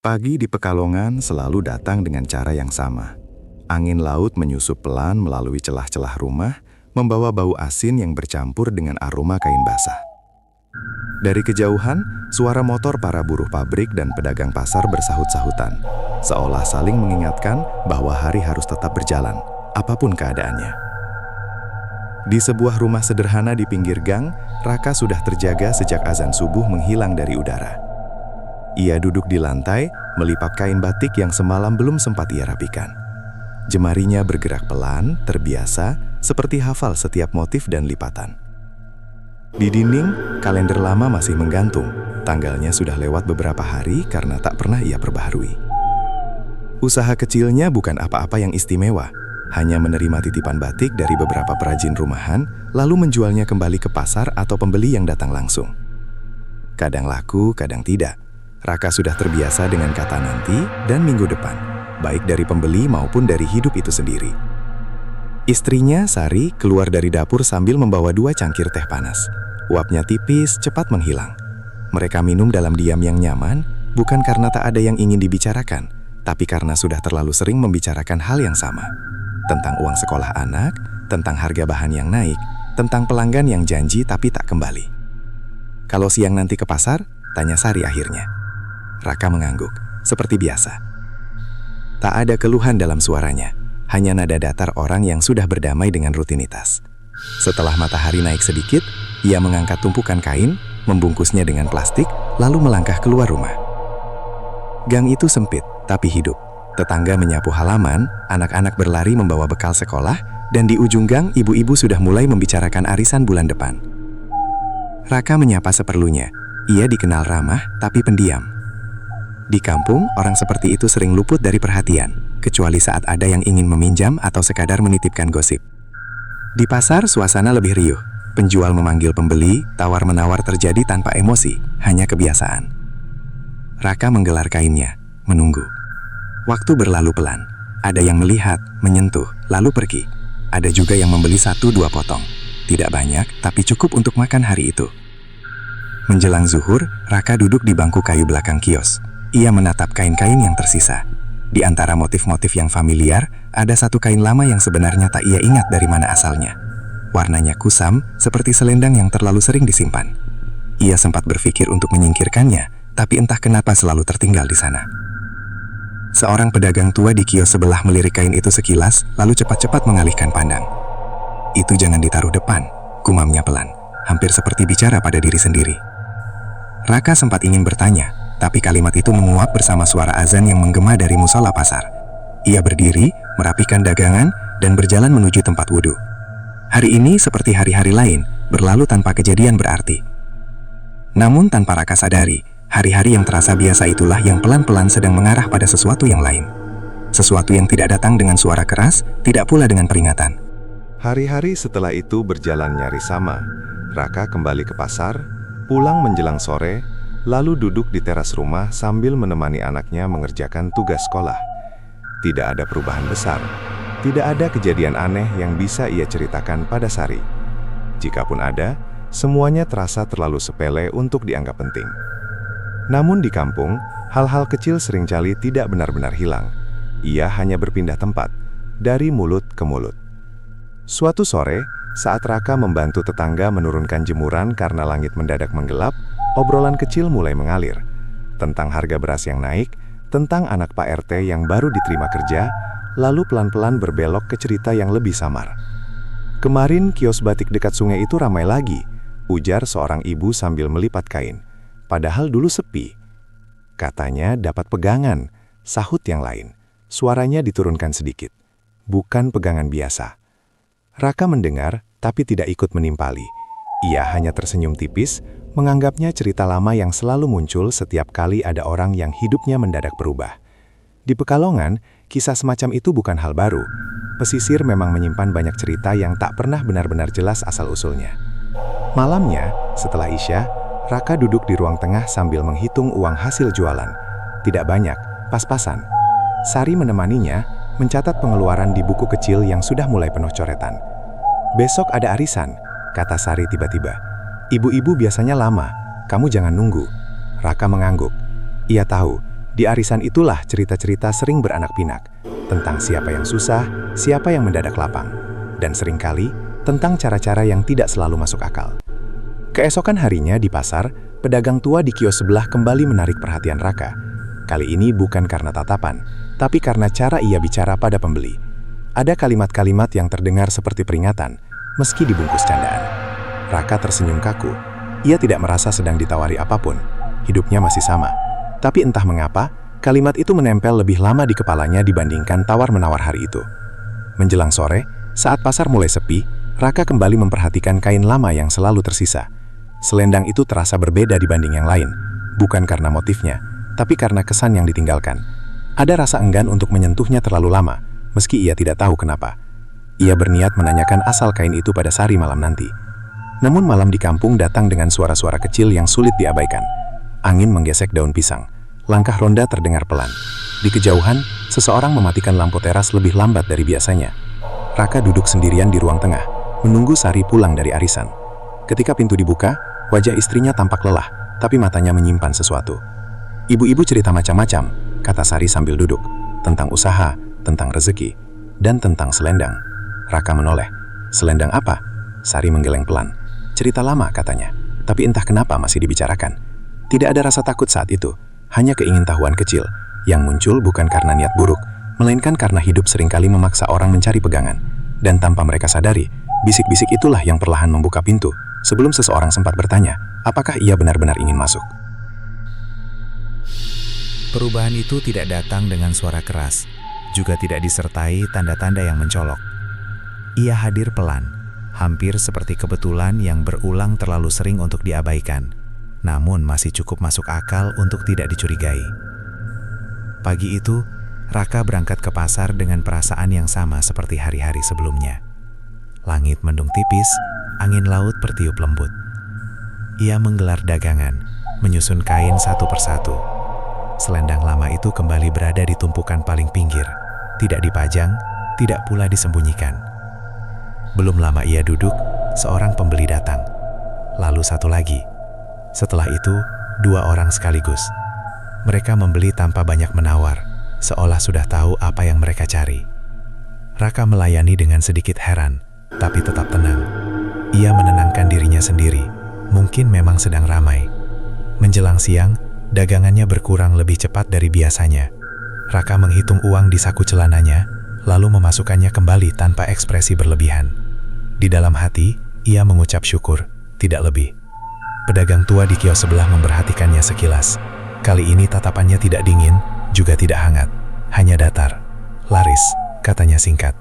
Pagi di Pekalongan selalu datang dengan cara yang sama. Angin laut menyusup pelan melalui celah-celah rumah, membawa bau asin yang bercampur dengan aroma kain basah. Dari kejauhan, suara motor para buruh pabrik dan pedagang pasar bersahut-sahutan, seolah saling mengingatkan bahwa hari harus tetap berjalan, apapun keadaannya. Di sebuah rumah sederhana di pinggir gang, Raka sudah terjaga sejak azan subuh menghilang dari udara. Ia duduk di lantai, melipat kain batik yang semalam belum sempat ia rapikan. Jemarinya bergerak pelan, terbiasa, seperti hafal setiap motif dan lipatan. Di dinding, kalender lama masih menggantung. Tanggalnya sudah lewat beberapa hari karena tak pernah ia perbaharui. Usaha kecilnya bukan apa-apa yang istimewa, hanya menerima titipan batik dari beberapa perajin rumahan, lalu menjualnya kembali ke pasar atau pembeli yang datang langsung. Kadang laku, kadang tidak. Raka sudah terbiasa dengan kata nanti dan minggu depan, baik dari pembeli maupun dari hidup itu sendiri. Istrinya, Sari, keluar dari dapur sambil membawa 2 cangkir teh panas. Uapnya tipis, cepat menghilang. Mereka minum dalam diam yang nyaman, bukan karena tak ada yang ingin dibicarakan, tapi karena sudah terlalu sering membicarakan hal yang sama. Tentang uang sekolah anak, tentang harga bahan yang naik, tentang pelanggan yang janji tapi tak kembali. Kalau siang nanti ke pasar, tanya Sari akhirnya. Raka mengangguk, seperti biasa. Tak ada keluhan dalam suaranya, hanya nada datar orang yang sudah berdamai dengan rutinitas. Setelah matahari naik sedikit, ia mengangkat tumpukan kain, membungkusnya dengan plastik, lalu melangkah keluar rumah. Gang itu sempit, tapi hidup. Tetangga menyapu halaman, anak-anak berlari membawa bekal sekolah, dan di ujung gang ibu-ibu sudah mulai membicarakan arisan bulan depan. Raka menyapa seperlunya. Ia dikenal ramah, tapi pendiam. Di kampung, orang seperti itu sering luput dari perhatian, kecuali saat ada yang ingin meminjam atau sekadar menitipkan gosip. Di pasar, suasana lebih riuh. Penjual memanggil pembeli, tawar-menawar terjadi tanpa emosi, hanya kebiasaan. Raka menggelar kainnya, menunggu. Waktu berlalu pelan. Ada yang melihat, menyentuh, lalu pergi. Ada juga yang membeli 1-2 potong. Tidak banyak, tapi cukup untuk makan hari itu. Menjelang zuhur, Raka duduk di bangku kayu belakang kios. Ia menatap kain-kain yang tersisa. Di antara motif-motif yang familiar, ada satu kain lama yang sebenarnya tak ia ingat dari mana asalnya. Warnanya kusam, seperti selendang yang terlalu sering disimpan. Ia sempat berpikir untuk menyingkirkannya, tapi entah kenapa selalu tertinggal di sana. Seorang pedagang tua di kios sebelah melirik kain itu sekilas, lalu cepat-cepat mengalihkan pandang. "Itu jangan ditaruh depan," gumamnya pelan, hampir seperti bicara pada diri sendiri. Raka sempat ingin bertanya, tapi kalimat itu menguap bersama suara azan yang menggema dari musola pasar. Ia berdiri, merapikan dagangan, dan berjalan menuju tempat wudhu. Hari ini seperti hari-hari lain, berlalu tanpa kejadian berarti. Namun tanpa Raka sadari, hari-hari yang terasa biasa itulah yang pelan-pelan sedang mengarah pada sesuatu yang lain. Sesuatu yang tidak datang dengan suara keras, tidak pula dengan peringatan. Hari-hari setelah itu berjalan nyaris sama. Raka kembali ke pasar, pulang menjelang sore, lalu duduk di teras rumah sambil menemani anaknya mengerjakan tugas sekolah. Tidak ada perubahan besar, tidak ada kejadian aneh yang bisa ia ceritakan pada Sari. Jikapun ada, semuanya terasa terlalu sepele untuk dianggap penting. Namun di kampung, hal-hal kecil seringkali tidak benar-benar hilang. Ia hanya berpindah tempat, dari mulut ke mulut. Suatu sore, saat Raka membantu tetangga menurunkan jemuran karena langit mendadak menggelap, obrolan kecil mulai mengalir. Tentang harga beras yang naik, tentang anak Pak RT yang baru diterima kerja, lalu pelan-pelan berbelok ke cerita yang lebih samar. "Kemarin kios batik dekat sungai itu ramai lagi," ujar seorang ibu sambil melipat kain. "Padahal dulu sepi." "Katanya dapat pegangan," sahut yang lain. Suaranya diturunkan sedikit. "Bukan pegangan biasa." Raka mendengar, tapi tidak ikut menimpali. Ia hanya tersenyum tipis, menganggapnya cerita lama yang selalu muncul setiap kali ada orang yang hidupnya mendadak berubah. Di Pekalongan, kisah semacam itu bukan hal baru. Pesisir memang menyimpan banyak cerita yang tak pernah benar-benar jelas asal-usulnya. Malamnya, setelah Isya, Raka duduk di ruang tengah sambil menghitung uang hasil jualan. Tidak banyak, pas-pasan. Sari menemaninya, mencatat pengeluaran di buku kecil yang sudah mulai penuh coretan. "Besok ada arisan," kata Sari tiba-tiba. "Ibu-ibu biasanya lama, kamu jangan nunggu." Raka mengangguk. Ia tahu, Di arisan itulah cerita-cerita sering beranak pinak, tentang siapa yang susah, siapa yang mendadak lapang, dan seringkali tentang cara-cara yang tidak selalu masuk akal. Keesokan harinya di pasar, pedagang tua di kios sebelah kembali menarik perhatian Raka. Kali ini bukan karena tatapan, tapi karena cara ia bicara pada pembeli. Ada kalimat-kalimat yang terdengar seperti peringatan, meski dibungkus candaan. Raka tersenyum kaku. Ia tidak merasa sedang ditawari apapun. Hidupnya masih sama. Tapi entah mengapa, kalimat itu menempel lebih lama di kepalanya dibandingkan tawar-menawar hari itu. Menjelang sore, saat pasar mulai sepi, Raka kembali memperhatikan kain lama yang selalu tersisa. Selendang itu terasa berbeda dibanding yang lain, bukan karena motifnya, tapi karena kesan yang ditinggalkan. Ada rasa enggan untuk menyentuhnya terlalu lama, meski ia tidak tahu kenapa. Ia berniat menanyakan asal kain itu pada Sari malam nanti. Namun malam di kampung datang dengan suara-suara kecil yang sulit diabaikan. Angin menggesek daun pisang. Langkah ronda terdengar pelan. Di kejauhan, seseorang mematikan lampu teras lebih lambat dari biasanya. Raka duduk sendirian di ruang tengah, menunggu Sari pulang dari arisan. Ketika pintu dibuka, wajah istrinya tampak lelah, tapi matanya menyimpan sesuatu. Ibu-ibu cerita macam-macam, kata Sari sambil duduk. Tentang usaha, tentang rezeki, dan tentang selendang. Raka menoleh. Selendang apa? Sari menggeleng pelan. Cerita lama katanya, tapi entah kenapa masih dibicarakan. Tidak ada rasa takut saat itu, hanya keingintahuan kecil, yang muncul bukan karena niat buruk, melainkan karena hidup seringkali memaksa orang mencari pegangan. Dan tanpa mereka sadari, bisik-bisik itulah yang perlahan membuka pintu, sebelum seseorang sempat bertanya, apakah ia benar-benar ingin masuk. Perubahan itu tidak datang dengan suara keras, juga tidak disertai tanda-tanda yang mencolok. Ia hadir pelan, hampir seperti kebetulan yang berulang terlalu sering untuk diabaikan. Namun masih cukup masuk akal untuk tidak dicurigai. Pagi itu, Raka berangkat ke pasar dengan perasaan yang sama seperti hari-hari sebelumnya. Langit mendung tipis, angin laut bertiup lembut. Ia menggelar dagangan, menyusun kain satu persatu. Selendang lama itu kembali berada di tumpukan paling pinggir, tidak dipajang, tidak pula disembunyikan. Belum lama ia duduk, seorang pembeli datang. Lalu satu lagi. Setelah itu, 2 orang sekaligus. Mereka membeli tanpa banyak menawar, seolah sudah tahu apa yang mereka cari. Raka melayani dengan sedikit heran, tapi tetap tenang. Ia menenangkan dirinya sendiri, mungkin memang sedang ramai. Menjelang siang, dagangannya berkurang lebih cepat dari biasanya. Raka menghitung uang di saku celananya, lalu memasukkannya kembali tanpa ekspresi berlebihan. Di dalam hati, ia mengucap syukur, tidak lebih. Pedagang tua di kios sebelah memperhatikannya sekilas. Kali ini tatapannya tidak dingin, juga tidak hangat, hanya datar. Laris, katanya singkat.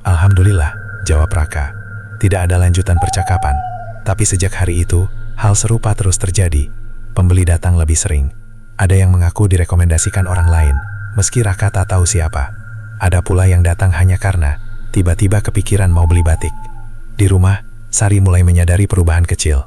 Alhamdulillah, jawab Raka. Tidak ada lanjutan percakapan, tapi sejak hari itu, hal serupa terus terjadi. Pembeli datang lebih sering. Ada yang mengaku direkomendasikan orang lain, meski Raka tak tahu siapa. Ada pula yang datang hanya karena tiba-tiba kepikiran mau beli batik. Di rumah, Sari mulai menyadari perubahan kecil.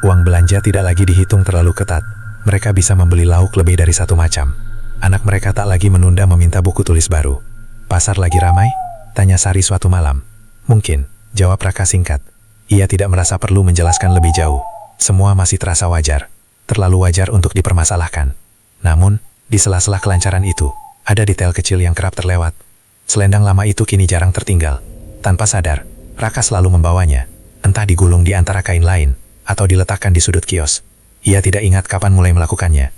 Uang belanja tidak lagi dihitung terlalu ketat. Mereka bisa membeli lauk lebih dari satu macam. Anak mereka tak lagi menunda meminta buku tulis baru. Pasar lagi ramai? Tanya Sari suatu malam. Mungkin, jawab Raka singkat. Ia tidak merasa perlu menjelaskan lebih jauh. Semua masih terasa wajar. Terlalu wajar untuk dipermasalahkan. Namun, di sela-sela kelancaran itu, ada detail kecil yang kerap terlewat. Selendang lama itu kini jarang tertinggal. Tanpa sadar, Raka selalu membawanya. Entah digulung di antara kain lain, atau diletakkan di sudut kios. Ia tidak ingat kapan mulai melakukannya.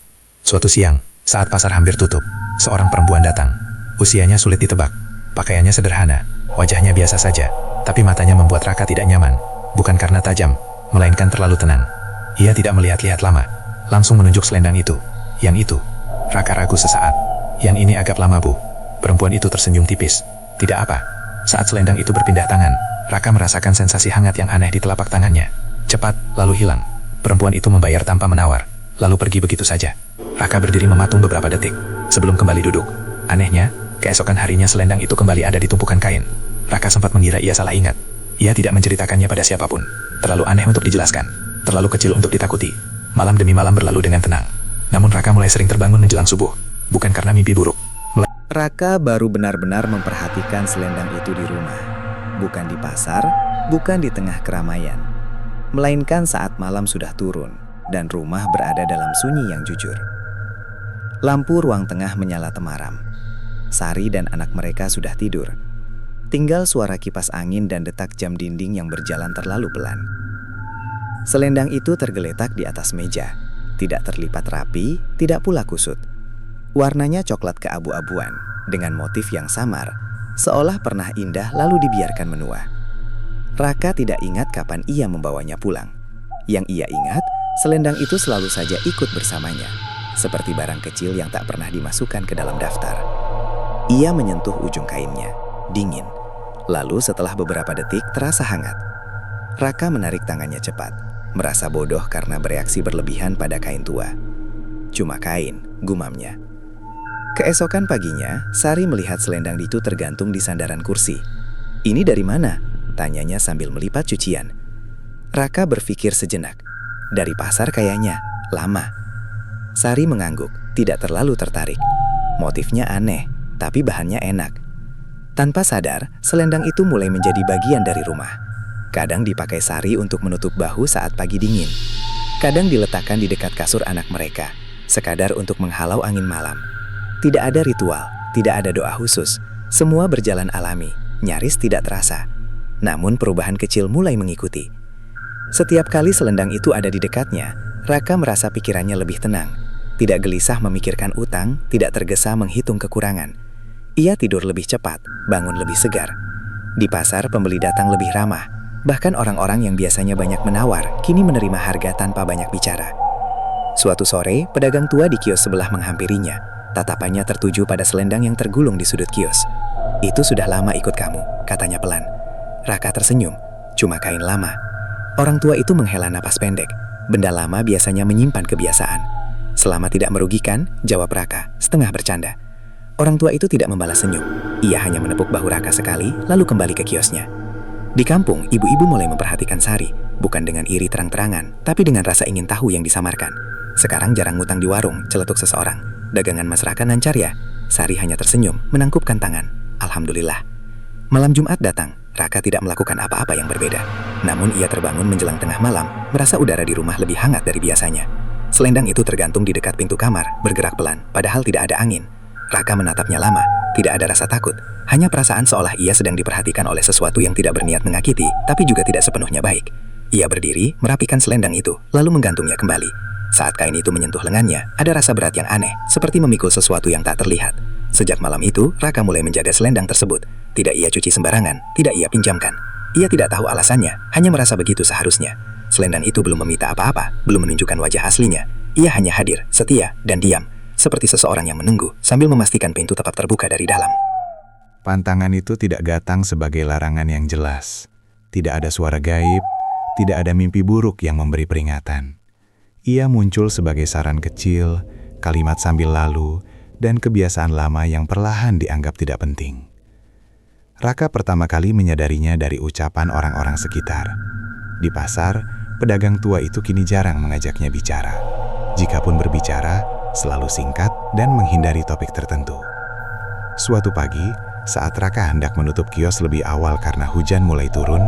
Suatu siang, saat pasar hampir tutup, seorang perempuan datang. Usianya sulit ditebak. Pakaiannya sederhana, wajahnya biasa saja, tapi matanya membuat Raka tidak nyaman. Bukan karena tajam, melainkan terlalu tenang. Ia tidak melihat-lihat lama, langsung menunjuk selendang itu. Yang itu, Raka ragu sesaat. Yang ini agak lama, Bu. Perempuan itu tersenyum tipis. Tidak apa. Saat selendang itu berpindah tangan, Raka merasakan sensasi hangat yang aneh di telapak tangannya. Cepat, lalu hilang. Perempuan itu membayar tanpa menawar, lalu pergi begitu saja. Raka berdiri mematung beberapa detik, sebelum kembali duduk. Anehnya, keesokan harinya selendang itu kembali ada di tumpukan kain. Raka sempat mengira ia salah ingat. Ia tidak menceritakannya pada siapapun. Terlalu aneh untuk dijelaskan, terlalu kecil untuk ditakuti. Malam demi malam berlalu dengan tenang. Namun Raka mulai sering terbangun menjelang subuh, bukan karena mimpi buruk. Raka baru benar-benar memperhatikan selendang itu di rumah. Bukan di pasar, bukan di tengah keramaian. Melainkan saat malam sudah turun dan rumah berada dalam sunyi yang jujur. Lampu ruang tengah menyala temaram. Sari dan anak mereka sudah tidur. Tinggal suara kipas angin dan detak jam dinding yang berjalan terlalu pelan. Selendang itu tergeletak di atas meja. Tidak terlipat rapi, tidak pula kusut. Warnanya coklat keabu-abuan, dengan motif yang samar, seolah pernah indah lalu dibiarkan menua. Raka tidak ingat kapan ia membawanya pulang. Yang ia ingat, selendang itu selalu saja ikut bersamanya, seperti barang kecil yang tak pernah dimasukkan ke dalam daftar. Ia menyentuh ujung kainnya, dingin. Lalu setelah beberapa detik terasa hangat. Raka menarik tangannya cepat, merasa bodoh karena bereaksi berlebihan pada kain tua. Cuma kain, gumamnya. Keesokan paginya, Sari melihat selendang itu tergantung di sandaran kursi. "Ini dari mana?" tanyanya sambil melipat cucian. Raka berpikir sejenak. "Dari pasar kayaknya, lama." Sari mengangguk, tidak terlalu tertarik. Motifnya aneh, tapi bahannya enak. Tanpa sadar, selendang itu mulai menjadi bagian dari rumah. Kadang dipakai Sari untuk menutup bahu saat pagi dingin. Kadang diletakkan di dekat kasur anak mereka, sekadar untuk menghalau angin malam. Tidak ada ritual, tidak ada doa khusus. Semua berjalan alami, nyaris tidak terasa. Namun perubahan kecil mulai mengikuti. Setiap kali selendang itu ada di dekatnya, Raka merasa pikirannya lebih tenang. Tidak gelisah memikirkan utang, tidak tergesa menghitung kekurangan. Ia tidur lebih cepat, bangun lebih segar. Di pasar pembeli datang lebih ramah. Bahkan orang-orang yang biasanya banyak menawar, kini menerima harga tanpa banyak bicara. Suatu sore, pedagang tua di kios sebelah menghampirinya. Tatapannya tertuju pada selendang yang tergulung di sudut kios. "Itu sudah lama ikut kamu," katanya pelan. Raka tersenyum, "Cuma kain lama." Orang tua itu menghela napas pendek. Benda lama biasanya menyimpan kebiasaan. "Selama tidak merugikan," jawab Raka, setengah bercanda. Orang tua itu tidak membalas senyum. Ia hanya menepuk bahu Raka sekali, lalu kembali ke kiosnya. Di kampung, ibu-ibu mulai memperhatikan Sari, bukan dengan iri terang-terangan, tapi dengan rasa ingin tahu yang disamarkan. "Sekarang jarang ngutang di warung," celetuk seseorang. "Dagangan Mas Raka lancar ya?" Sari hanya tersenyum, menangkupkan tangan. "Alhamdulillah." Malam Jumat datang, Raka tidak melakukan apa-apa yang berbeda. Namun ia terbangun menjelang tengah malam, merasa udara di rumah lebih hangat dari biasanya. Selendang itu tergantung di dekat pintu kamar, bergerak pelan, padahal tidak ada angin. Raka menatapnya lama, tidak ada rasa takut, hanya perasaan seolah ia sedang diperhatikan oleh sesuatu yang tidak berniat menyakiti, tapi juga tidak sepenuhnya baik. Ia berdiri, merapikan selendang itu, lalu menggantungnya kembali. Saat kain itu menyentuh lengannya, ada rasa berat yang aneh, seperti memikul sesuatu yang tak terlihat. Sejak malam itu, Raka mulai menjaga selendang tersebut. Tidak ia cuci sembarangan, tidak ia pinjamkan. Ia tidak tahu alasannya, hanya merasa begitu seharusnya. Selendang itu belum meminta apa-apa, belum menunjukkan wajah aslinya. Ia hanya hadir, setia, dan diam, seperti seseorang yang menunggu sambil memastikan pintu tetap terbuka dari dalam. Pantangan itu tidak datang sebagai larangan yang jelas. Tidak ada suara gaib, tidak ada mimpi buruk yang memberi peringatan. Ia muncul sebagai saran kecil, kalimat sambil lalu, dan kebiasaan lama yang perlahan dianggap tidak penting. Raka pertama kali menyadarinya dari ucapan orang-orang sekitar. Di pasar, pedagang tua itu kini jarang mengajaknya bicara. Jikapun berbicara, selalu singkat dan menghindari topik tertentu. Suatu pagi, saat Raka hendak menutup kios lebih awal karena hujan mulai turun,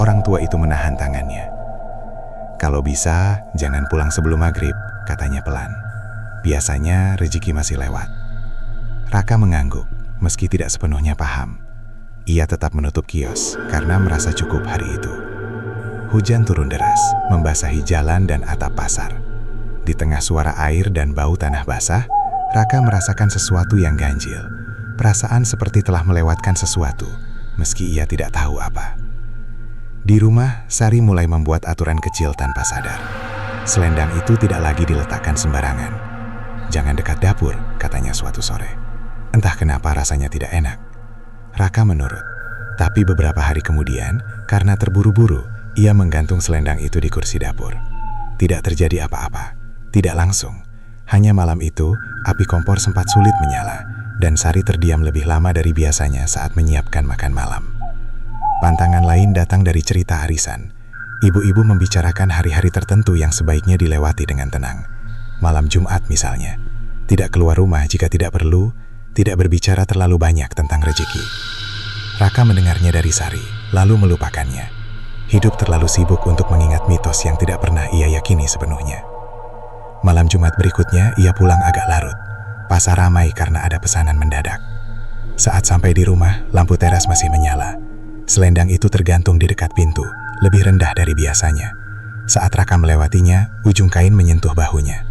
orang tua itu menahan tangannya. "Kalau bisa, jangan pulang sebelum maghrib," katanya pelan. "Biasanya rezeki masih lewat." Raka mengangguk, meski tidak sepenuhnya paham. Ia tetap menutup kios karena merasa cukup hari itu. Hujan turun deras, membasahi jalan dan atap pasar. Di tengah suara air dan bau tanah basah, Raka merasakan sesuatu yang ganjil. Perasaan seperti telah melewatkan sesuatu, meski ia tidak tahu apa. Di rumah, Sari mulai membuat aturan kecil tanpa sadar. Selendang itu tidak lagi diletakkan sembarangan. "Jangan dekat dapur," katanya suatu sore. Entah kenapa rasanya tidak enak. Raka menurut. Tapi beberapa hari kemudian, karena terburu-buru, ia menggantung selendang itu di kursi dapur. Tidak terjadi apa-apa. Tidak langsung. Hanya malam itu, api kompor sempat sulit menyala, dan Sari terdiam lebih lama dari biasanya saat menyiapkan makan malam. Pantangan lain datang dari cerita arisan. Ibu-ibu membicarakan hari-hari tertentu yang sebaiknya dilewati dengan tenang. Malam Jumat misalnya. Tidak keluar rumah jika tidak perlu, tidak berbicara terlalu banyak tentang rezeki. Raka mendengarnya dari Sari, lalu melupakannya. Hidup terlalu sibuk untuk mengingat mitos yang tidak pernah ia yakini sepenuhnya. Malam Jumat berikutnya, ia pulang agak larut. Pasar ramai karena ada pesanan mendadak. Saat sampai di rumah, lampu teras masih menyala. Selendang itu tergantung di dekat pintu, lebih rendah dari biasanya. Saat Raka melewatinya, ujung kain menyentuh bahunya.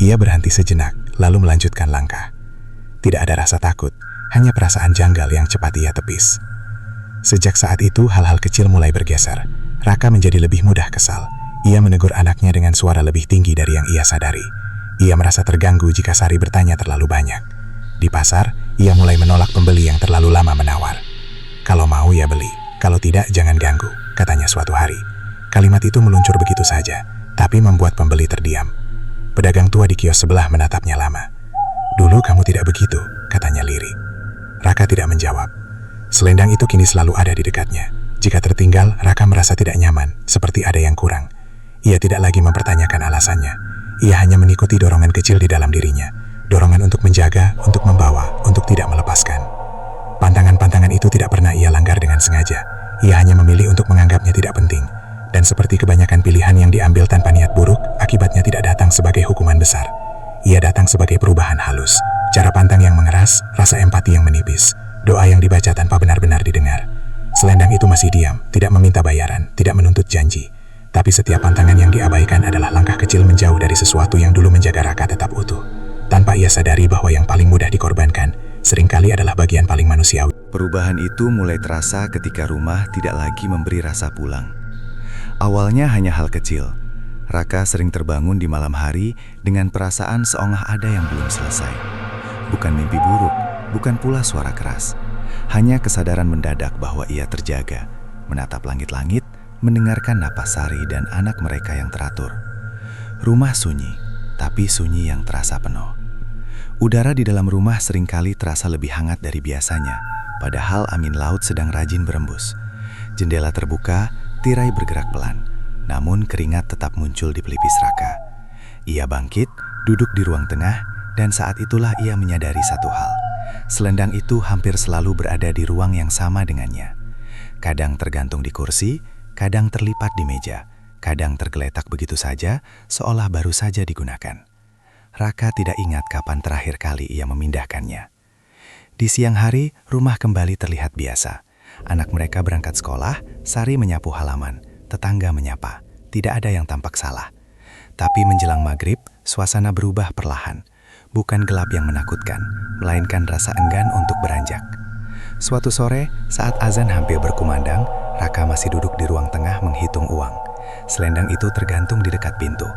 Ia berhenti sejenak, lalu melanjutkan langkah. Tidak ada rasa takut, hanya perasaan janggal yang cepat ia tepis. Sejak saat itu, hal-hal kecil mulai bergeser. Raka menjadi lebih mudah kesal. Ia menegur anaknya dengan suara lebih tinggi dari yang ia sadari. Ia merasa terganggu jika Sari bertanya terlalu banyak. Di pasar, ia mulai menolak pembeli yang terlalu lama menawar. Kalau mau ya beli, kalau tidak jangan ganggu, katanya suatu hari. Kalimat itu meluncur begitu saja, tapi membuat pembeli terdiam. Pedagang tua di kios sebelah menatapnya lama. Dulu kamu tidak begitu, katanya lirih. Raka tidak menjawab. Selendang itu kini selalu ada di dekatnya. Jika tertinggal, Raka merasa tidak nyaman, seperti ada yang kurang. Ia tidak lagi mempertanyakan alasannya. Ia hanya mengikuti dorongan kecil di dalam dirinya. Dorongan untuk menjaga, untuk membawa, untuk tidak melepaskan. Pantangan-pantangan itu tidak pernah ia langgar dengan sengaja. Ia hanya memilih untuk menganggapnya tidak penting. Dan seperti kebanyakan pilihan yang diambil tanpa niat buruk, akibatnya tidak datang sebagai hukuman besar. Ia datang sebagai perubahan halus. Cara pantang yang mengeras, rasa empati yang menipis. Doa yang dibaca tanpa benar-benar didengar. Selendang itu masih diam, tidak meminta bayaran, tidak menuntut janji. Tapi setiap pantangan yang diabaikan adalah langkah kecil menjauh dari sesuatu yang dulu menjaga Raka tetap utuh. Tanpa ia sadari bahwa yang paling mudah dikorbankan, seringkali adalah bagian paling manusiawi. Perubahan itu mulai terasa ketika rumah tidak lagi memberi rasa pulang. Awalnya hanya hal kecil. Raka sering terbangun di malam hari dengan perasaan seolah ada yang belum selesai. Bukan mimpi buruk, bukan pula suara keras. Hanya kesadaran mendadak bahwa ia terjaga, menatap langit-langit, mendengarkan napas Sari dan anak mereka yang teratur. Rumah sunyi, tapi sunyi yang terasa penuh. Udara di dalam rumah seringkali terasa lebih hangat dari biasanya, padahal angin laut sedang rajin berembus. Jendela terbuka, tirai bergerak pelan, namun keringat tetap muncul di pelipis Raka. Ia bangkit, duduk di ruang tengah, dan saat itulah ia menyadari satu hal. Selendang itu hampir selalu berada di ruang yang sama dengannya. Kadang tergantung di kursi, kadang terlipat di meja, kadang tergeletak begitu saja, seolah baru saja digunakan. Raka tidak ingat kapan terakhir kali ia memindahkannya. Di siang hari, rumah kembali terlihat biasa. Anak mereka berangkat sekolah, Sari menyapu halaman, tetangga menyapa. Tidak ada yang tampak salah. Tapi menjelang maghrib, suasana berubah perlahan. Bukan gelap yang menakutkan, melainkan rasa enggan untuk beranjak. Suatu sore, saat azan hampir berkumandang, Raka masih duduk di ruang tengah menghitung uang. Selendang itu tergantung di dekat pintu.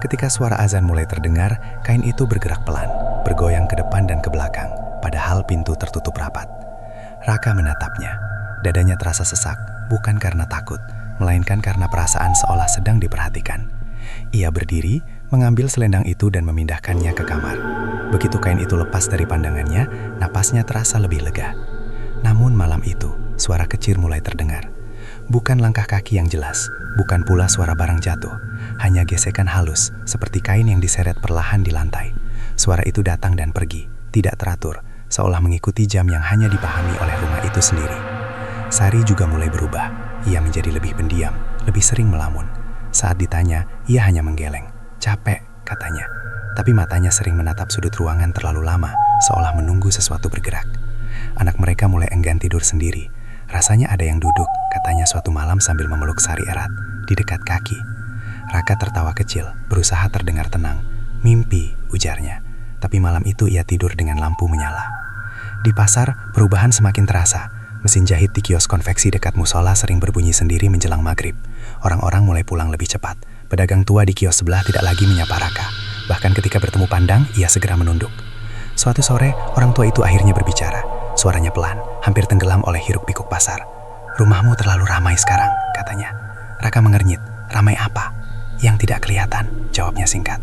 Ketika suara azan mulai terdengar, kain itu bergerak pelan, bergoyang ke depan dan ke belakang, padahal pintu tertutup rapat. Raka menatapnya. Dadanya terasa sesak, bukan karena takut, melainkan karena perasaan seolah sedang diperhatikan. Ia berdiri, mengambil selendang itu dan memindahkannya ke kamar. Begitu kain itu lepas dari pandangannya, napasnya terasa lebih lega. Namun malam itu, suara kecil mulai terdengar. Bukan langkah kaki yang jelas, bukan pula suara barang jatuh, hanya gesekan halus, seperti kain yang diseret perlahan di lantai. Suara itu datang dan pergi, tidak teratur, seolah mengikuti jam yang hanya dipahami oleh rumah itu sendiri. Sari juga mulai berubah, ia menjadi lebih pendiam, lebih sering melamun. Saat ditanya, ia hanya menggeleng. Capek, katanya. Tapi matanya sering menatap sudut ruangan terlalu lama, seolah menunggu sesuatu bergerak. Anak mereka mulai enggan tidur sendiri. Rasanya ada yang duduk, katanya suatu malam sambil memeluk Sari erat, di dekat kaki. Raka tertawa kecil, berusaha terdengar tenang. Mimpi, ujarnya. Tapi malam itu ia tidur dengan lampu menyala. Di pasar, perubahan semakin terasa. Mesin jahit di kios konveksi dekat musola sering berbunyi sendiri menjelang maghrib. Orang-orang mulai pulang lebih cepat. Pedagang tua di kios sebelah tidak lagi menyapa Raka. Bahkan ketika bertemu pandang, ia segera menunduk. Suatu sore, orang tua itu akhirnya berbicara. Suaranya pelan, hampir tenggelam oleh hiruk-pikuk pasar. "Rumahmu terlalu ramai sekarang," katanya. Raka mengernyit. "Ramai apa?" "Yang tidak kelihatan," jawabnya singkat.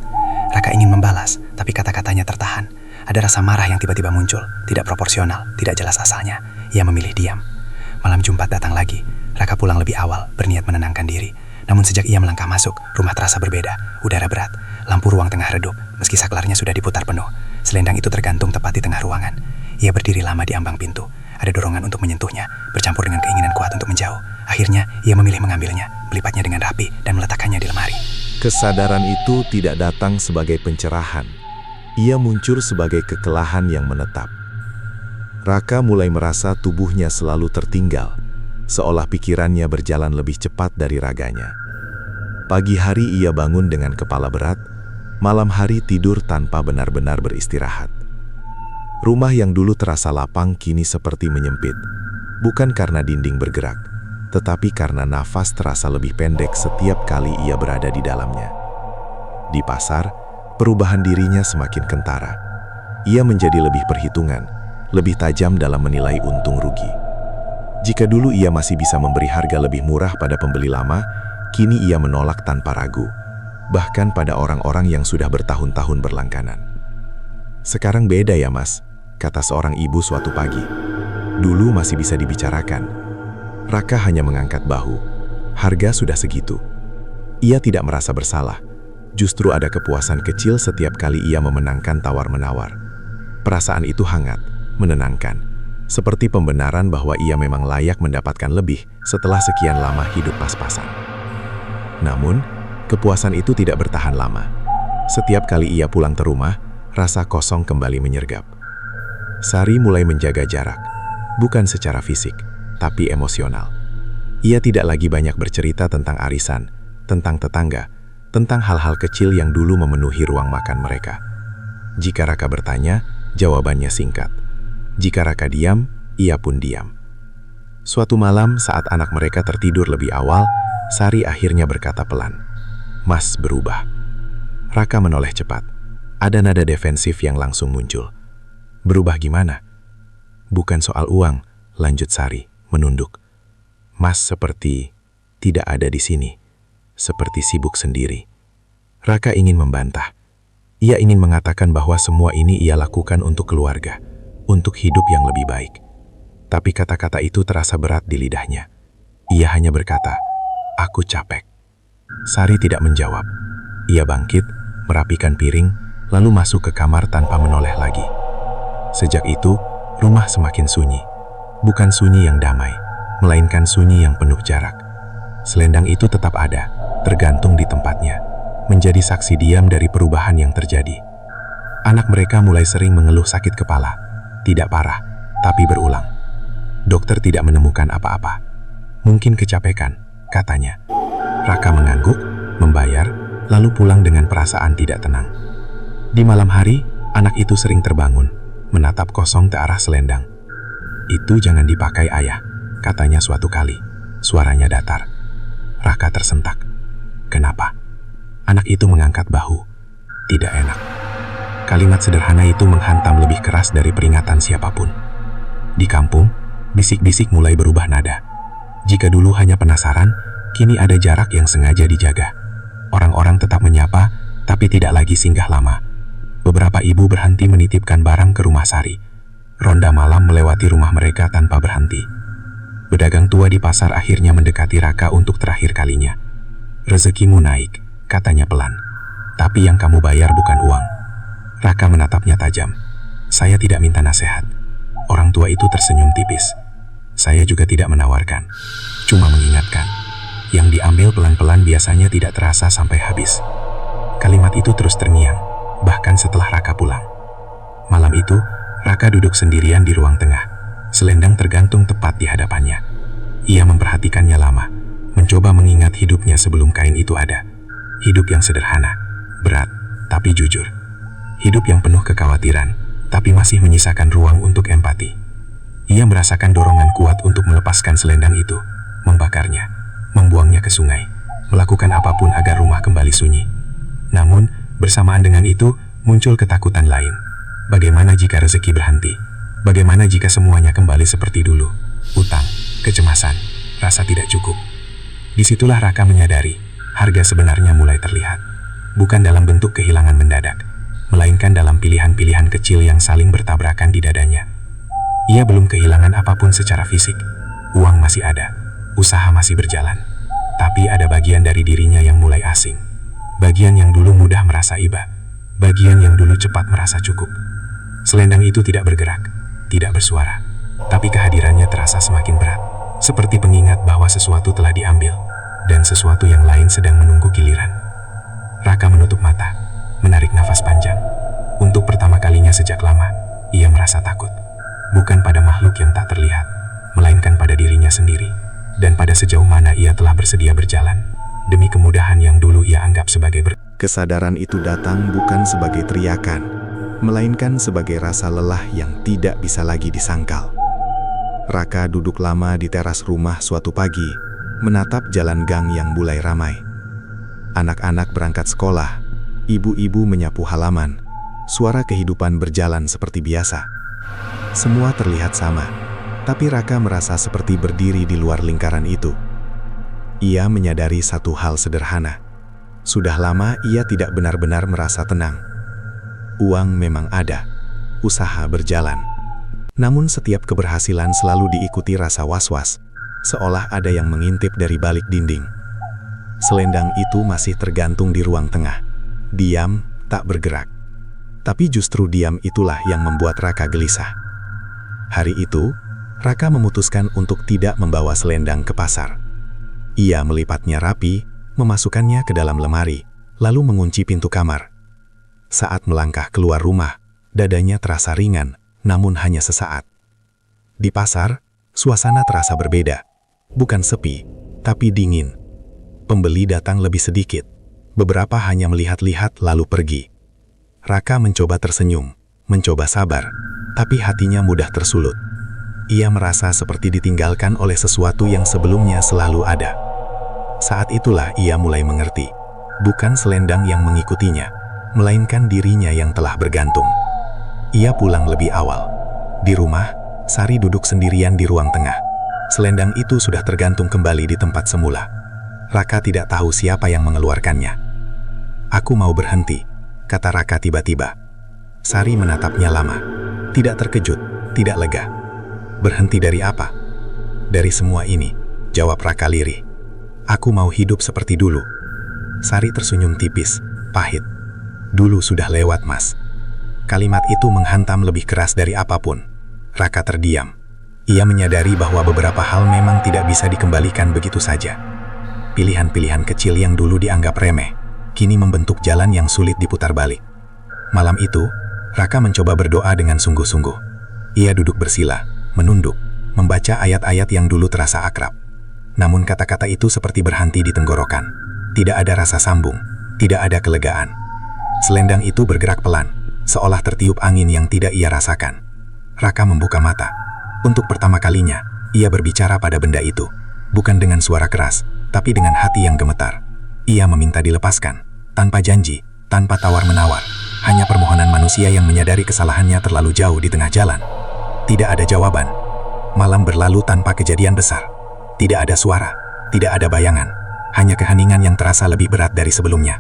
Raka ingin membalas, tapi kata-katanya tertahan. Ada rasa marah yang tiba-tiba muncul, tidak proporsional, tidak jelas asalnya. Ia memilih diam. Malam Jumat datang lagi. Raka pulang lebih awal, berniat menenangkan diri. Namun sejak ia melangkah masuk, rumah terasa berbeda. Udara berat, lampu ruang tengah redup, meski saklarnya sudah diputar penuh. Selendang itu tergantung tepat di tengah ruangan. Ia berdiri lama di ambang pintu. Ada dorongan untuk menyentuhnya, bercampur dengan keinginan kuat untuk menjauh. Akhirnya, ia memilih mengambilnya, melipatnya dengan rapi, dan meletakkannya di lemari. Kesadaran itu tidak datang sebagai pencerahan. ia muncul sebagai kekelahan yang menetap. Raka mulai merasa tubuhnya selalu tertinggal, seolah pikirannya berjalan lebih cepat dari raganya. Pagi hari ia bangun dengan kepala berat, malam hari tidur tanpa benar-benar beristirahat. Rumah yang dulu terasa lapang kini seperti menyempit, bukan karena dinding bergerak, tetapi karena nafas terasa lebih pendek setiap kali ia berada di dalamnya. Di pasar, perubahan dirinya semakin kentara. Ia menjadi lebih perhitungan, lebih tajam dalam menilai untung rugi. Jika dulu ia masih bisa memberi harga lebih murah pada pembeli lama, kini ia menolak tanpa ragu, bahkan pada orang-orang yang sudah bertahun-tahun berlangganan. "Sekarang beda ya mas," kata seorang ibu suatu pagi. "Dulu masih bisa dibicarakan." Raka hanya mengangkat bahu. Harga sudah segitu. Ia tidak merasa bersalah. Justru ada kepuasan kecil setiap kali ia memenangkan tawar-menawar. Perasaan itu hangat, menenangkan, seperti pembenaran bahwa ia memang layak mendapatkan lebih setelah sekian lama hidup pas-pasan. Namun, kepuasan itu tidak bertahan lama. Setiap kali ia pulang ke rumah, rasa kosong kembali menyergap. Sari mulai menjaga jarak, bukan secara fisik, tapi emosional. Ia tidak lagi banyak bercerita tentang arisan, tentang tetangga, tentang hal-hal kecil yang dulu memenuhi ruang makan mereka. Jika Raka bertanya, jawabannya singkat. Jika Raka diam, ia pun diam. Suatu malam saat anak mereka tertidur lebih awal, Sari akhirnya berkata pelan, "Mas berubah." Raka menoleh cepat. Ada nada defensif yang langsung muncul. "Berubah gimana?" "Bukan soal uang," lanjut Sari, menunduk. "Mas seperti tidak ada di sini, seperti sibuk sendiri." Raka ingin membantah. Ia ingin mengatakan bahwa semua ini ia lakukan untuk keluarga, untuk hidup yang lebih baik. Tapi kata-kata itu terasa berat di lidahnya. Ia hanya berkata, "Aku capek." Sari tidak menjawab. Ia bangkit, merapikan piring, lalu masuk ke kamar tanpa menoleh lagi. Sejak itu, rumah semakin sunyi. Bukan sunyi yang damai, melainkan sunyi yang penuh jarak. Selendang itu tetap ada, tergantung di tempatnya, menjadi saksi diam dari perubahan yang terjadi. Anak mereka mulai sering mengeluh sakit kepala. Tidak parah, tapi berulang. Dokter tidak menemukan apa-apa. "Mungkin kecapekan," katanya. Raka mengangguk, membayar, lalu pulang dengan perasaan tidak tenang. Di malam hari, anak itu sering terbangun, menatap kosong ke arah selendang. "Itu jangan dipakai ayah," katanya suatu kali. Suaranya datar. Raka tersentak. "Kenapa?" Anak itu mengangkat bahu. Tidak enak. Kalimat sederhana itu menghantam lebih keras dari peringatan siapapun. Di kampung, bisik-bisik mulai berubah nada. Jika dulu hanya penasaran, kini ada jarak yang sengaja dijaga. Orang-orang tetap menyapa, tapi tidak lagi singgah lama. Beberapa ibu berhenti menitipkan barang ke rumah Sari. Ronda malam melewati rumah mereka tanpa berhenti. Pedagang tua di pasar akhirnya mendekati Raka untuk terakhir kalinya. "Rezekimu naik," katanya pelan. "Tapi yang kamu bayar bukan uang." Raka menatapnya tajam. "Saya tidak minta nasihat." Orang tua itu tersenyum tipis. "Saya juga tidak menawarkan, cuma mengingatkan. Yang diambil pelan-pelan biasanya tidak terasa sampai habis." Kalimat itu terus terngiang, bahkan setelah Raka pulang. Malam itu, Raka duduk sendirian di ruang tengah. Selendang tergantung tepat di hadapannya. Ia memperhatikannya lama, mencoba mengingat hidupnya sebelum kain itu ada. Hidup yang sederhana, berat, tapi jujur. Hidup yang penuh kekhawatiran, tapi masih menyisakan ruang untuk empati. Ia merasakan dorongan kuat untuk melepaskan selendang itu, membakarnya, membuangnya ke sungai, melakukan apapun agar rumah kembali sunyi. Namun, bersamaan dengan itu, muncul ketakutan lain. Bagaimana jika rezeki berhenti? Bagaimana jika semuanya kembali seperti dulu? Utang, kecemasan, rasa tidak cukup. Disitulah Raka menyadari, harga sebenarnya mulai terlihat. Bukan dalam bentuk kehilangan mendadak, melainkan dalam pilihan-pilihan kecil yang saling bertabrakan di dadanya. Ia belum kehilangan apapun secara fisik. Uang masih ada, usaha masih berjalan. Tapi ada bagian dari dirinya yang mulai asing. Bagian yang dulu mudah merasa iba. Bagian yang dulu cepat merasa cukup. Selendang itu tidak bergerak, tidak bersuara. Tapi kehadirannya terasa semakin berat. Seperti pengingat bahwa sesuatu telah diambil, dan sesuatu yang lain sedang menunggu giliran. Raka menutup mata, menarik nafas panjang. Untuk pertama kalinya sejak lama, ia merasa takut. Bukan pada makhluk yang tak terlihat, melainkan pada dirinya sendiri. Dan pada sejauh mana ia telah bersedia berjalan, demi kemudahan yang dulu ia anggap sebagai Kesadaran itu datang bukan sebagai teriakan, melainkan sebagai rasa lelah yang tidak bisa lagi disangkal. Raka duduk lama di teras rumah suatu pagi, menatap jalan gang yang mulai ramai. Anak-anak berangkat sekolah, ibu-ibu menyapu halaman, suara kehidupan berjalan seperti biasa. Semua terlihat sama, tapi Raka merasa seperti berdiri di luar lingkaran itu. Ia menyadari satu hal sederhana. Sudah lama ia tidak benar-benar merasa tenang. Uang memang ada, usaha berjalan. Namun setiap keberhasilan selalu diikuti rasa was-was, seolah ada yang mengintip dari balik dinding. Selendang itu masih tergantung di ruang tengah, diam, tak bergerak. Tapi justru diam itulah yang membuat Raka gelisah. Hari itu, Raka memutuskan untuk tidak membawa selendang ke pasar. Ia melipatnya rapi, memasukkannya ke dalam lemari, lalu mengunci pintu kamar. Saat melangkah keluar rumah, dadanya terasa ringan, namun hanya sesaat. Di pasar, suasana terasa berbeda. Bukan sepi, tapi dingin. Pembeli datang lebih sedikit. Beberapa hanya melihat-lihat lalu pergi. Raka mencoba tersenyum, mencoba sabar, tapi hatinya mudah tersulut. Ia merasa seperti ditinggalkan oleh sesuatu yang sebelumnya selalu ada. Saat itulah ia mulai mengerti, bukan selendang yang mengikutinya, melainkan dirinya yang telah bergantung. Ia pulang lebih awal. Di rumah, Sari duduk sendirian di ruang tengah. Selendang itu sudah tergantung kembali di tempat semula. Raka tidak tahu siapa yang mengeluarkannya. "Aku mau berhenti," kata Raka tiba-tiba. Sari menatapnya lama, tidak terkejut, tidak lega. "Berhenti dari apa?" "Dari semua ini," jawab Raka lirih. "Aku mau hidup seperti dulu." Sari tersenyum tipis, pahit. "Dulu sudah lewat, Mas." Kalimat itu menghantam lebih keras dari apapun. Raka terdiam. Ia menyadari bahwa beberapa hal memang tidak bisa dikembalikan begitu saja. Pilihan-pilihan kecil yang dulu dianggap remeh, kini membentuk jalan yang sulit diputar balik. Malam itu, Raka mencoba berdoa dengan sungguh-sungguh. Ia duduk bersila, menunduk, membaca ayat-ayat yang dulu terasa akrab. Namun kata-kata itu seperti berhenti di tenggorokan. Tidak ada rasa sambung, tidak ada kelegaan. Selendang itu bergerak pelan, seolah tertiup angin yang tidak ia rasakan. Raka membuka mata. Untuk pertama kalinya, ia berbicara pada benda itu. Bukan dengan suara keras, tapi dengan hati yang gemetar. Ia meminta dilepaskan, tanpa janji, tanpa tawar-menawar. Hanya permohonan manusia yang menyadari kesalahannya terlalu jauh di tengah jalan. Tidak ada jawaban. Malam berlalu tanpa kejadian besar. Tidak ada suara, tidak ada bayangan, hanya keheningan yang terasa lebih berat dari sebelumnya.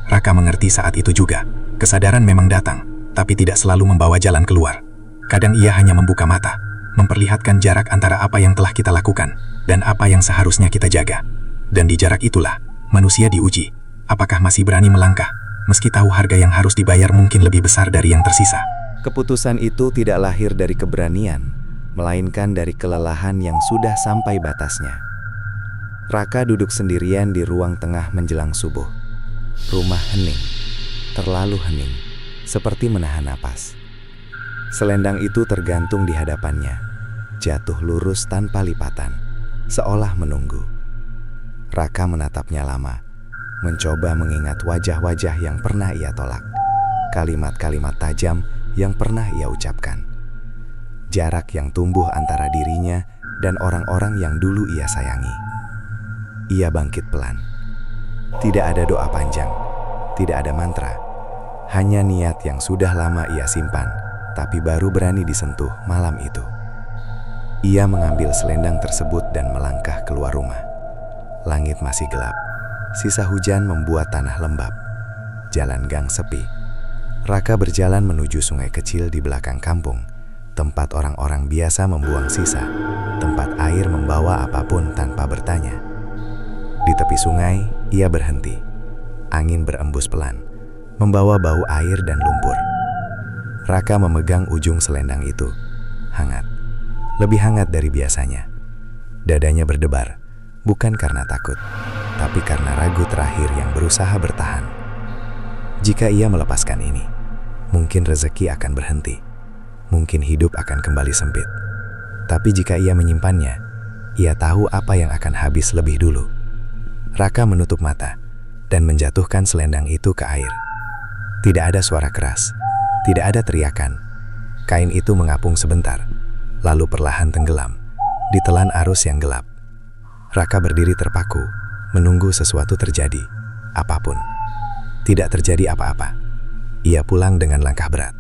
Raka mengerti saat itu juga, kesadaran memang datang, tapi tidak selalu membawa jalan keluar. Kadang ia hanya membuka mata, memperlihatkan jarak antara apa yang telah kita lakukan dan apa yang seharusnya kita jaga. Dan di jarak itulah, manusia diuji, apakah masih berani melangkah, meski tahu harga yang harus dibayar mungkin lebih besar dari yang tersisa. Keputusan itu tidak lahir dari keberanian, melainkan dari kelelahan yang sudah sampai batasnya. Raka duduk sendirian di ruang tengah menjelang subuh. Rumah hening, terlalu hening, seperti menahan napas. Selendang itu tergantung di hadapannya, jatuh lurus tanpa lipatan, seolah menunggu. Raka menatapnya lama, mencoba mengingat wajah-wajah yang pernah ia tolak, kalimat-kalimat tajam yang pernah ia ucapkan. Jarak yang tumbuh antara dirinya dan orang-orang yang dulu ia sayangi. Ia bangkit pelan. Tidak ada doa panjang, tidak ada mantra. Hanya niat yang sudah lama ia simpan, tapi baru berani disentuh malam itu. Ia mengambil selendang tersebut dan melangkah keluar rumah. Langit masih gelap. Sisa hujan membuat tanah lembab. Jalan gang sepi. Raka berjalan menuju sungai kecil di belakang kampung. Tempat orang-orang biasa membuang sisa, tempat air membawa apapun tanpa bertanya. Di tepi sungai, ia berhenti. Angin berembus pelan, membawa bau air dan lumpur. Raka memegang ujung selendang itu, hangat, lebih hangat dari biasanya. Dadanya berdebar, bukan karena takut, tapi karena ragu terakhir yang berusaha bertahan. Jika ia melepaskan ini, mungkin rezeki akan berhenti, mungkin hidup akan kembali sempit. Tapi jika ia menyimpannya, ia tahu apa yang akan habis lebih dulu. Raka menutup mata dan menjatuhkan selendang itu ke air. Tidak ada suara keras, tidak ada teriakan. Kain itu mengapung sebentar, lalu perlahan tenggelam, ditelan arus yang gelap. Raka berdiri terpaku, menunggu sesuatu terjadi, apapun. Tidak terjadi apa-apa. Ia pulang dengan langkah berat.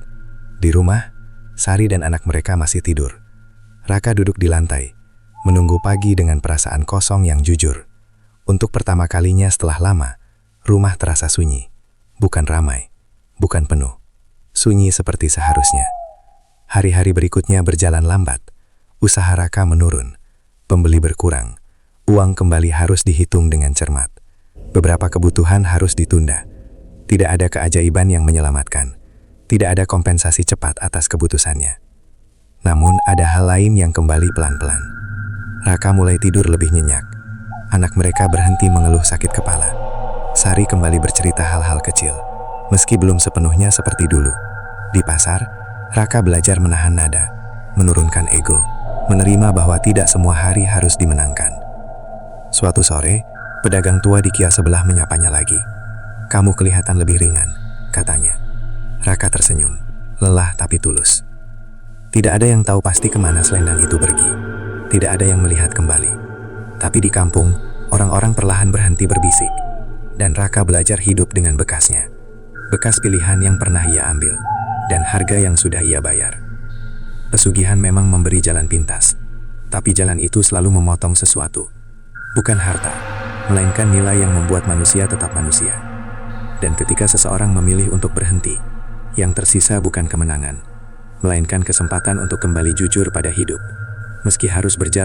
Di rumah, Sari dan anak mereka masih tidur. Raka duduk di lantai, menunggu pagi dengan perasaan kosong yang jujur. Untuk pertama kalinya setelah lama, rumah terasa sunyi. Bukan ramai, bukan penuh. Sunyi seperti seharusnya. Hari-hari berikutnya berjalan lambat. Usaha Raka menurun. Pembeli berkurang. Uang kembali harus dihitung dengan cermat. Beberapa kebutuhan harus ditunda. Tidak ada keajaiban yang menyelamatkan. Tidak ada kompensasi cepat atas keputusannya. Namun ada hal lain yang kembali pelan-pelan. Raka mulai tidur lebih nyenyak. Anak mereka berhenti mengeluh sakit kepala. Sari kembali bercerita hal-hal kecil, meski belum sepenuhnya seperti dulu. Di pasar, Raka belajar menahan nada, menurunkan ego, menerima bahwa tidak semua hari harus dimenangkan. Suatu sore, pedagang tua di kios sebelah menyapanya lagi. "Kamu kelihatan lebih ringan," katanya. Raka tersenyum, lelah tapi tulus. Tidak ada yang tahu pasti kemana selendang itu pergi. Tidak ada yang melihat kembali. Tapi di kampung, orang-orang perlahan berhenti berbisik. Dan Raka belajar hidup dengan bekasnya. Bekas pilihan yang pernah ia ambil. Dan harga yang sudah ia bayar. Pesugihan memang memberi jalan pintas. Tapi jalan itu selalu memotong sesuatu. Bukan harta, melainkan nilai yang membuat manusia tetap manusia. Dan ketika seseorang memilih untuk berhenti, yang tersisa bukan kemenangan, melainkan kesempatan untuk kembali jujur pada hidup, meski harus berjalan